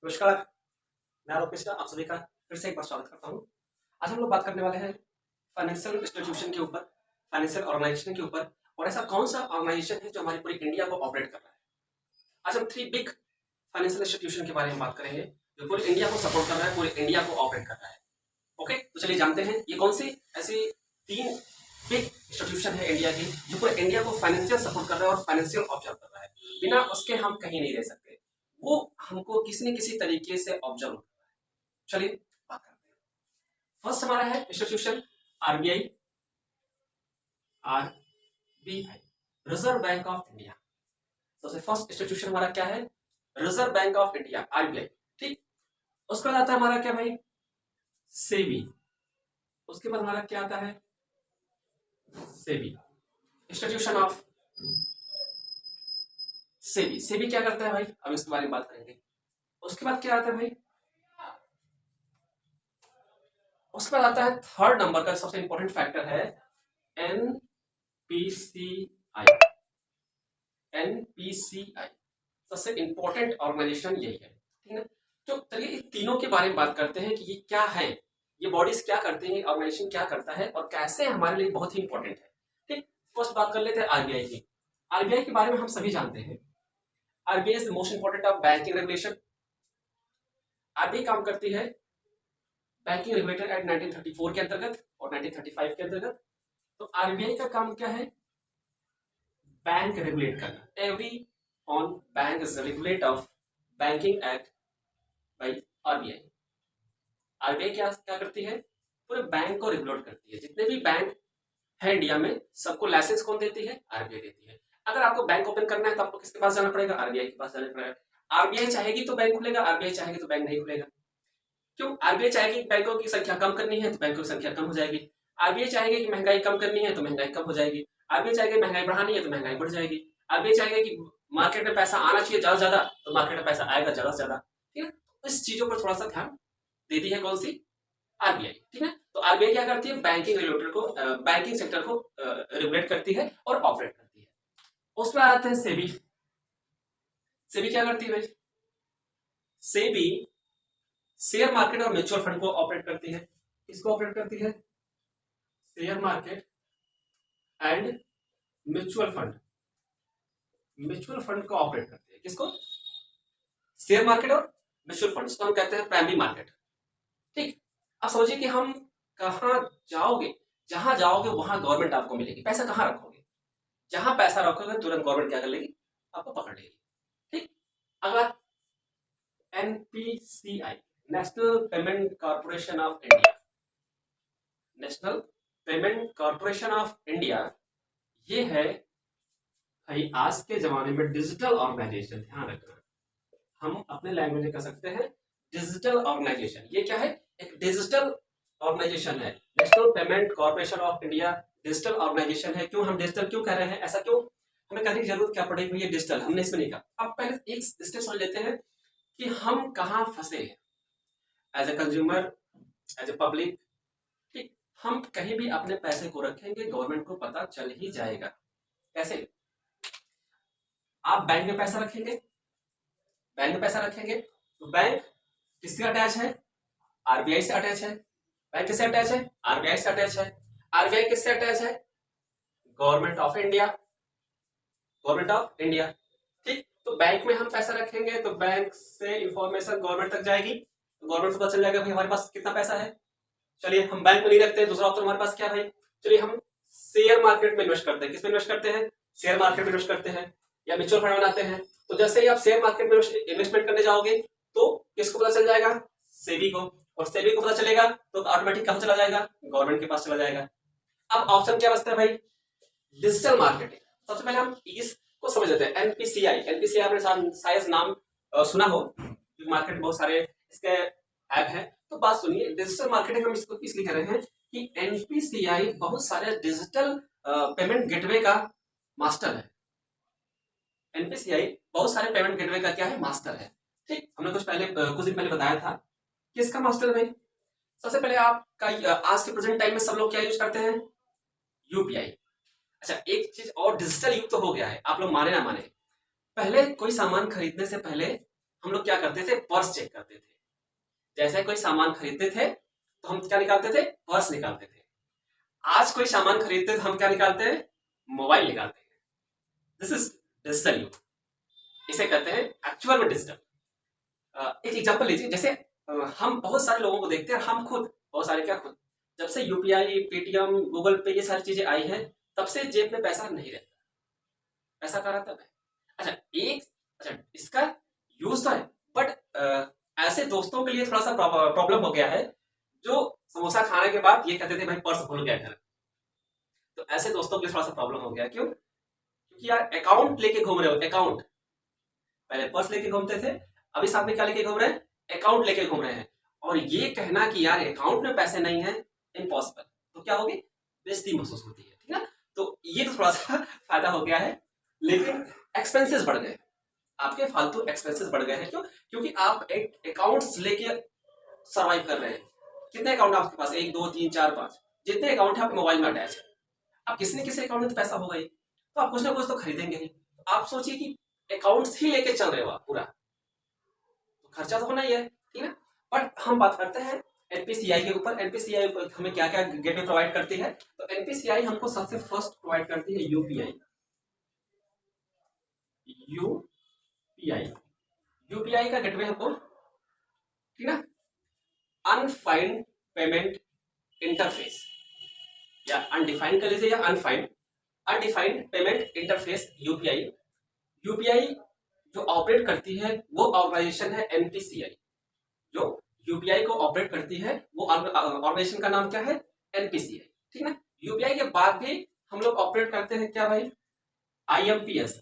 नमस्कार, मैं आलोक मिश्रा आप सभी का फिर से एक बार स्वागत करता हूँ। आज हम लोग बात करने वाले हैं फाइनेंशियल इंस्टीट्यूशन के ऊपर, फाइनेंशियल ऑर्गेनाइजेशन के ऊपर और ऐसा कौन सा ऑर्गेनाइजेशन है जो हमारी पूरी इंडिया को ऑपरेट कर रहा है। आज हम 3 बिग फाइनेंशियल इंस्टीट्यूशन के बारे में बात करेंगे जो पूरी इंडिया को सपोर्ट कर रहा है, पूरी इंडिया को ऑपरेट कर रहा है। ओके, तो चलिए जानते हैं ये कौन सी ऐसी 3 बिग इंस्टीट्यूशन है इंडिया की जो पूरे इंडिया को फाइनेंशियल सपोर्ट कर रहा है और फाइनेंशियल ऑब्जर्व कर रहा है। बिना उसके हम कहीं नहीं रह सकते, वो हमको किसी न किसी तरीके से ऑब्जर्व कर रहा है। चलिए बात करते हैं। फर्स्ट हमारा है institution RBI, RBI reserve bank of India. सबसे फर्स्ट इंस्टीट्यूशन हमारा क्या है? Reserve bank of India, RBI. ठीक, उसके बाद आता है हमारा क्या भाई? सेबी। उसके बाद हमारा क्या आता है? SEBI, institution of SEBI. सेबी क्या करता है भाई? अब इसके बारे में बात करेंगे। उसके बाद क्या आता है भाई? उसके बाद आता है थर्ड नंबर का सबसे इंपॉर्टेंट फैक्टर है एनपीसीआई। एनपीसीआई सबसे इंपॉर्टेंट ऑर्गेनाइजेशन यही है, ठीक है। तो चलिए इन तीनों के बारे में बात करते हैं कि ये क्या है, ये बॉडीज क्या करती हैं, ऑर्गेनाइजेशन क्या करता है और कैसे हमारे लिए बहुत ही इंपॉर्टेंट है। ठीक, फर्स्ट बात कर लेते हैं आरबीआई की। आरबीआई के बारे में हम सभी जानते हैं, RBI is the most important of banking regulation. RBI काम करती है बैंकिंग रेगुलेटर एक्ट 1934 के अंतर्गत और 1935 के अंतर्गत। तो आरबीआई का काम क्या है? बैंक रेगुलेट करना। Every on bank is regulate of banking act by RBI. RBI क्या क्या करती है? पूरे बैंक को रेगुलेट करती है। जितने भी बैंक है इंडिया में सबको लाइसेंस कौन देती है? आरबीआई देती है। अगर आपको बैंक ओपन करना है तो आपको किसके पास जाना पड़ेगा? आरबीआई के पास जाना पड़ेगा। आरबीआई चाहेगी तो बैंक खुलेगा, आरबीआई चाहेगी तो बैंक नहीं खुलेगा। क्यों? आरबीआई चाहेगी बैंकों की संख्या कम करनी है तो बैंकों की संख्या कम हो जाएगी। आरबीआई चाहेगी कि महंगाई कम करनी है तो महंगाई कम हो जाएगी। आरबीआई चाहेगी महंगाई बढ़ानी है तो महंगाई बढ़ जाएगी। आरबीआई चाहेगी कि मार्केट में पैसा आना चाहिए ज्यादा से ज्यादा तो मार्केट में पैसा आएगा ज्यादा से ज्यादा। ठीक है, तो इस चीजों पर थोड़ा सा ध्यान देती है कौन सी? आरबीआई। ठीक है, तो आरबीआई क्या करती है? बैंकिंग रेगुलेटर को, बैंकिंग सेक्टर को रेगुलेट करती है और ऑपरेट करती है। उसके बाद आते हैं सेबी। सेबी क्या करती है भाई? सेबी शेयर मार्केट और म्यूचुअल फंड को ऑपरेट करती है। किसको ऑपरेट करती है? Share market and mutual fund. Mutual fund को ऑपरेट करती है। किसको? शेयर मार्केट और म्यूचुअल फंड, इसको हम कहते हैं प्राइमरी मार्केट। ठीक, अब समझिए कि हम कहाँ जाओगे, जहां जाओगे वहां गवर्नमेंट आपको मिलेगी। पैसा कहाँ रखोगे? जहां पैसा रखोगे तुरंत गवर्नमेंट क्या कर लेगी? आपको पकड़ लेगी। ठीक, अगला NPCI, national payment corporation of India. National payment corporation of India ये है भाई आज के जमाने में डिजिटल ऑर्गेनाइजेशन। ध्यान रखना, हम अपने लैंग्वेज में कह सकते हैं डिजिटल ऑर्गेनाइजेशन। ये क्या है? एक डिजिटल ऑर्गेनाइजेशन है। National payment corporation of India digital organisation है। क्यों हम डिजिटल क्यों कह रहे हैं? ऐसा क्यों हमें कहने की जरूरत क्या पड़ेगी? भैया डिजिटल हमने इसमें नहीं कहा। अब पहले एक स्टेप समझ लेते हैं कि हम कहाँ फंसे हैं as a consumer, as a public. ठीक, हम कहीं भी अपने पैसे को रखेंगे गवर्नमेंट को पता चल ही जाएगा। कैसे? आप बैंक में पैसा रखेंगे, बैंक में पैसा रखेंगे तो बैंक किससे अटैच है? आरबीआई से अटैच है। बैंक किससे अटैच है? आरबीआई से अटैच है। आरबीआई किससे अटैच है? Government of India, government of India. ठीक, तो बैंक में हम पैसा रखेंगे तो बैंक से इंफॉर्मेशन गवर्नमेंट तक जाएगी, तो गवर्नमेंट को पता चल जाएगा भाई हमारे पास कितना पैसा है। चलिए हम बैंक में नहीं रखते हैं, दूसरा ऑप्शन हमारे पास क्या भाई? चलिए हम शेयर मार्केट में इन्वेस्ट करते हैं। किसमें इन्वेस्ट करते हैं? शेयर मार्केट में इन्वेस्ट करते हैं या म्यूचुअल फंड बनाते हैं। तो जैसे ही आप शेयर मार्केट में इन्वेस्टमेंट करने जाओगे तो किसको पता चल जाएगा? सेबी को। और सेबी को पता चलेगा तो ऑटोमेटिक कहां चला जाएगा? गवर्नमेंट के पास चला जाएगा। अब ऑप्शन क्या बचता है भाई? Digital marketing. सबसे पहले हम इसको समझ लेते हैं, एनपीसीआई। एनपीसीआई आपने शायद नाम सुना हो, क्योंकि मार्केट में बहुत सारे इसके ऐप हैं। तो बात सुनिए, डिजिटल मार्केटिंग हम इसको इसलिए कह रहे हैं कि एनपीसीआई बहुत सारे डिजिटल पेमेंट गेटवे का मास्टर है। एनपीसीआई बहुत सारे पेमेंट गेटवे का क्या है? मास्टर है। ठीक, हमने कुछ दिन पहले बताया था किसका मास्टर है भाई? सबसे पहले आपका आज के प्रेजेंट टाइम में सब लोग क्या यूज करते हैं? यूपीआई। अच्छा, एक चीज और डिजिटल युग तो हो गया है, आप लोग माने ना माने। पहले कोई सामान खरीदने से पहले हम लोग क्या करते थे, पर्स चेक करते थे। जैसे कोई सामान खरीदते थे तो हम क्या निकालते थे, पर्स निकालते थे। आज कोई सामान खरीदते तो हम क्या निकालते हैं, मोबाइल निकालते हैं। दिस इज डिजिटल युग, इसे कहते हैं एक्चुअल में डिजिटल। एक एग्जांपल लीजिए, जैसे हम बहुत सारे लोगों को देखते हैं, हम खुद बहुत सारे, क्या खुद, जब से यूपीआई, पेटीएम, गूगल पे ये सारी चीजें आई हैं, तब से जेब में पैसा नहीं रहता। पैसा कहाँ रहता है? अच्छा, अच्छा इसका यूज तो है, बट ऐसे दोस्तों के लिए थोड़ा सा प्रॉब्लम हो गया है जो समोसा खाने के बाद ये कहते थे भाई पर्स भूल गया घर। तो ऐसे दोस्तों के लिए थोड़ा सा प्रॉब्लम हो गया। क्यों? क्योंकि यार अकाउंट लेके घूम रहे हो, अकाउंट। पहले पर्स लेके घूमते थे, अभी साथ में क्या लेके घूम रहे हैं, अकाउंट लेके घूम रहे हैं। और ये कहना कि यार अकाउंट में पैसे नहीं है, इम्पॉसिबल। तो क्या होगी, बेइज्जती महसूस होती है, ठीक है। तो ये तो थोड़ा सा फायदा हो गया है, लेकिन एक्सपेंसेस बढ़ गए, आपके फालतू एक्सपेंसेस बढ़ गए हैं। क्यों? क्योंकि आप एक अकाउंट्स लेके सर्वाइव कर रहे हैं। कितने अकाउंट आपके पास, 1 2 3 4 5, जितने अकाउंट है आपके मोबाइल में अटैच है। अब किसी न किसी अकाउंट में तो पैसा होगा ही, तो आप कुछ ना कुछ तो खरीदेंगे ही। आप सोचिए कि अकाउंट्स ही लेके चल रहे हो आप पूरा, तो खर्चा तो होना ही है, ठीक है। बट हम बात करते हैं एनपीसीआई के ऊपर। एनपीसीआई हमें क्या क्या गेटवे प्रोवाइड करती है? तो एनपीसीआई हमको सबसे फर्स्ट प्रोवाइड करती है यूपीआई। यूपीआई यूपीआई का गेटवे हमको, ठीक है, अनफाइंड पेमेंट इंटरफेस, या अनडिफाइंड कर लीजिए, या undefined payment interface, UPI. UPI जो ऑपरेट करती है वो ऑर्गेनाइजेशन है एनपीसीआई। जो यूपीआई को ऑपरेट करती है वो ऑर्गेनाइजेशन का नाम क्या है, एनपीसीआई, ठीक है। यूपीआई के बाद भी हम लोग ऑपरेट करते हैं क्या भाई, आईएमपीएस।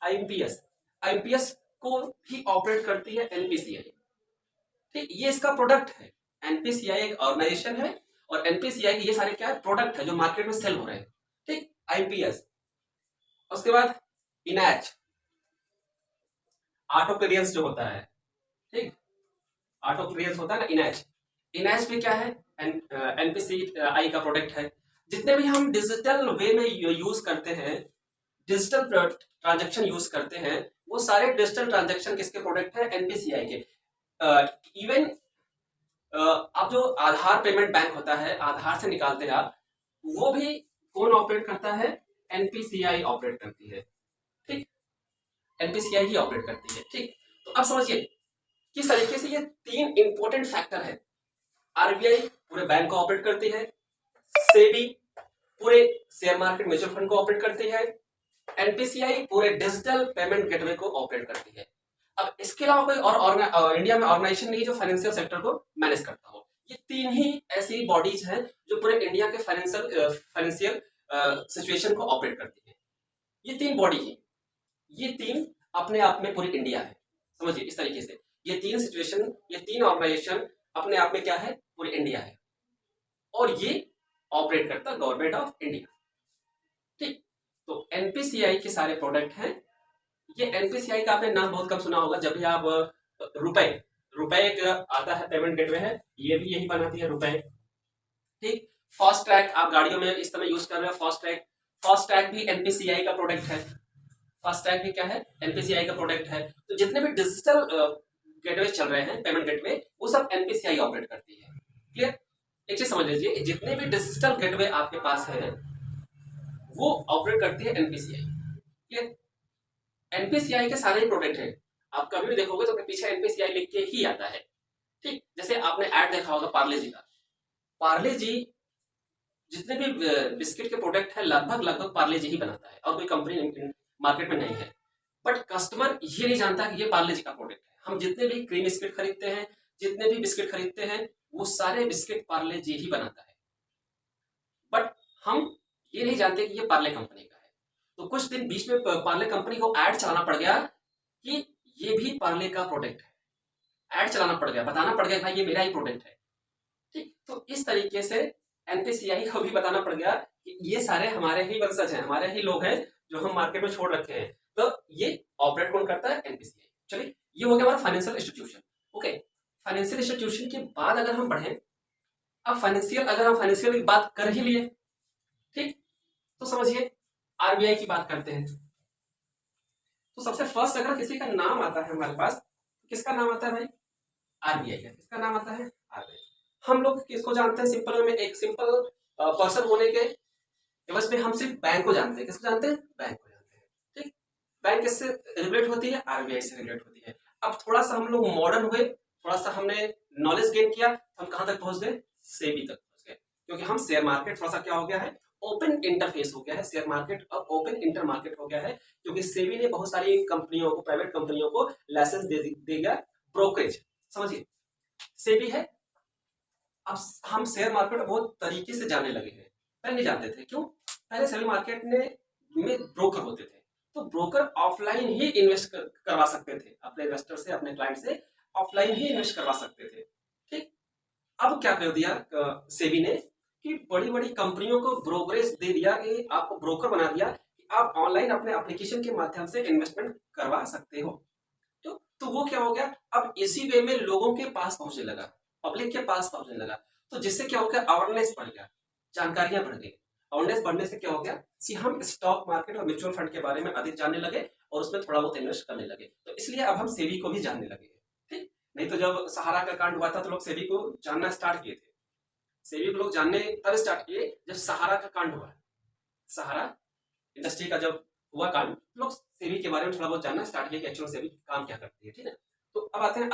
आईएमपीएस को भी ऑपरेट करती है एनपीसीआई, ठीक। ये इसका प्रोडक्ट है। एनपीसीआई एक ऑर्गेनाइजेशन है, और एनपीसीआई के ये सारे क्या है, प्रोडक्ट है जो मार्केट में सेल हो रहे हैं, ठीक। आईएमपीएस, उसके बाद इनैच, ऑटो क्लियरेंस जो होता है, ठीक, ऑटो क्लियरेंस होता है ना, इनैच। इनैच भी क्या है, एनपीसीआई का प्रोडक्ट है। जितने भी हम डिजिटल वे में यूज करते हैं, डिजिटल ट्रांजैक्शन यूज करते हैं, वो सारे डिजिटल ट्रांजैक्शन किसके प्रोडक्ट है, एनपीसीआई के। इवन अब जो आधार पेमेंट बैंक होता है, आधार से निकालते हैं आप, वो भी कौन ऑपरेट करता है, एनपीसीआई ऑपरेट करती है, ठीक। एनपीसीआई ही ऑपरेट करती है, ठीक। तो अब समझिए किस तरीके से ये 3 इंपॉर्टेंट फैक्टर है। आरबीआई पूरे बैंक को ऑपरेट करती है, सेबी पूरे शेयर मार्केट म्यूचुअल फंड को ऑपरेट करती है, एनपीसीआई पूरे डिजिटल पेमेंट गेटवे को ऑपरेट करती है। अब इसके अलावा कोई और इंडिया में ऑर्गेनाइजेशन नहीं जो फाइनेंशियल सेक्टर को मैनेज करता हो। ये 3 ही ऐसी बॉडीज हैं जो पूरे इंडिया के फाइनेंशियल सिचुएशन को ऑपरेट करती है। ये 3 बॉडी है, ये 3 अपने आप में पूरी इंडिया है। समझिए इस तरीके से ये 3 सिचुएशन, ये 3 ऑर्गेनाइजेशन अपने आप में क्या है, पूरी इंडिया है, और ये ऑपरेट करता गवर्नमेंट ऑफ इंडिया, ठीक। तो एनपीसीआई के सारे प्रोडक्ट हैं। ये एनपीसीआई का आपने नाम बहुत कम सुना होगा। जब भी आप रुपए एक आता है पेमेंट गेटवे है, ये भी यही बनाती है, रुपए, ठीक। फास्ट ट्रैक आप गाड़ियों में इस समय यूज कर रहे हो, फास्ट ट्रैक भी एनपीसीआई का प्रोडक्ट है। फास्ट ट्रैक भी क्या है, एनपीसीआई का प्रोडक्ट है। तो जितने भी डिजिटल गेटवे चल रहे हैं, पेमेंट गेटवे, वो सब एनपीसीआई ऑपरेट करती है। क्लियर? एक चीज समझ लीजिए, जितने भी डिजिटल गेटवे आपके पास है वो ऑपरेट करती है एनपीसीआई। क्लियर? एनपीसीआई के सारे ही प्रोडक्ट है, आप कभी भी देखोगे तो पीछे एनपीसीआई लिख के ही आता है, ठीक। जैसे आपने ऐड देखा होगा पार्ले जी का, पार्ले जी जितने भी बिस्किट के प्रोडक्ट है लगभग पार्ले जी ही बनाता है, और कोई कंपनी मार्केट में नहीं है। बट कस्टमर ये नहीं जानता कि ये पार्ले जी का प्रोडक्ट है। हम जितने भी क्रीम बिस्किट खरीदते हैं, जितने भी बिस्किट खरीदते हैं, वो सारे बिस्किट पार्ले जी ही बनाता है, बट हम ये नहीं जानते कि ये पार्ले कंपनी का है। तो कुछ दिन बीच में पार्ले कंपनी को ऐड चलाना पड़ गया कि ये भी पार्ले का प्रोडक्ट है। ऐड चलाना पड़ गया, बताना पड़ गया भाई ये मेरा ही प्रोडक्ट है, ठीक। तो इस तरीके से एनपीसीआई को भी बताना पड़ गया कि ये सारे हमारे ही वंशज हैं, हमारे ही लोग हैं जो हम मार्केट में छोड़ रखे हैं। तो ये ऑपरेट कौन करता है, एनपीसीआई। चलिए ये हो गया हमारा financial institution. Okay, financial institution के बाद अगर हम बढ़े, अब अगर हम फाइनेंशियल की बात कर ही लिए, ठीक, तो समझिए आरबीआई की बात करते हैं। तो सबसे फर्स्ट अगर किसी का नाम आता है हमारे पास, तो किसका नाम आता है भाई? आरबीआई का। किसका नाम आता है? आरबीआई। हम लोग किसको जानते हैं सिंपल में? एक सिंपल पर्सन होने के एवज में हम सिर्फ बैंक को जानते हैं। किसको जानते हैं? बैंक को जानते हैं। ठीक। बैंक किससे रिलेट होती है? आरबीआई से रिलेट होती है। अब थोड़ा सा हम लोग मॉडर्न हुए, थोड़ा सा हमने नॉलेज गेन किया, हम कहां तक पहुंच गए? सेबी तक पहुंच गए। क्योंकि हम शेयर मार्केट थोड़ा सा क्या हो गया है, ओपन इंटरफेस हो गया है। शेयर मार्केट अब ओपन इंटर मार्केट हो गया है, क्योंकि सेबी ने बहुत सारी कंपनियों को, प्राइवेट कंपनियों को लाइसेंस दे दिया ब्रोकरेज। समझिए, सेबी है। अब हम शेयर मार्केट बहुत तरीके से जानने लगे हैं, पहले नहीं जानते थे। क्यों? पहले शेयर मार्केट में ब्रोकर होते थे, तो ब्रोकर ऑफलाइन ही इन्वेस्ट करवा सकते थे अपने इन्वेस्टर से, अपने क्लाइंट से ऑफलाइन ही इन्वेस्ट करवा सकते थे। ठीक। अब क्या कर दिया सेबी ने कि बड़ी बड़ी कंपनियों को ब्रोकरेज दे दिया, कि आपको ब्रोकर बना दिया कि आप ऑनलाइन अपने एप्लीकेशन के माध्यम से इन्वेस्टमेंट करवा सकते हो। तो वो क्या हो गया, अब इसी वे में लोगों के पास पहुंचने लगा, पब्लिक के पास पहुंचने लगा। तो जिससे क्या हो गया, अवेयरनेस बढ़ गया, जानकारियां बढ़ गई। अवेयरनेस बढ़ने से क्या हो गया कि हम स्टॉक मार्केट और म्यूचुअल फंड के बारे में अधिक जानने लगे और उसमें थोड़ा बहुत इन्वेस्ट करने लगे। तो इसलिए अब हम सेबी को भी जानने लगे। ठीक। नहीं तो जब सहारा का कांड हुआ था तो लोग सेबी को जानना स्टार्ट किए थे। सेबी को लोग जानने तब स्टार्ट किए जब सहारा का कांड हुआ। सहारा इंडस्ट्री का जब हुआ कांड, लोग सेबी के बारे में थोड़ा बहुत जानना स्टार्ट किया कि एक्चुअल सेबी काम क्या करती है। ठीक है। तो अब आते हैं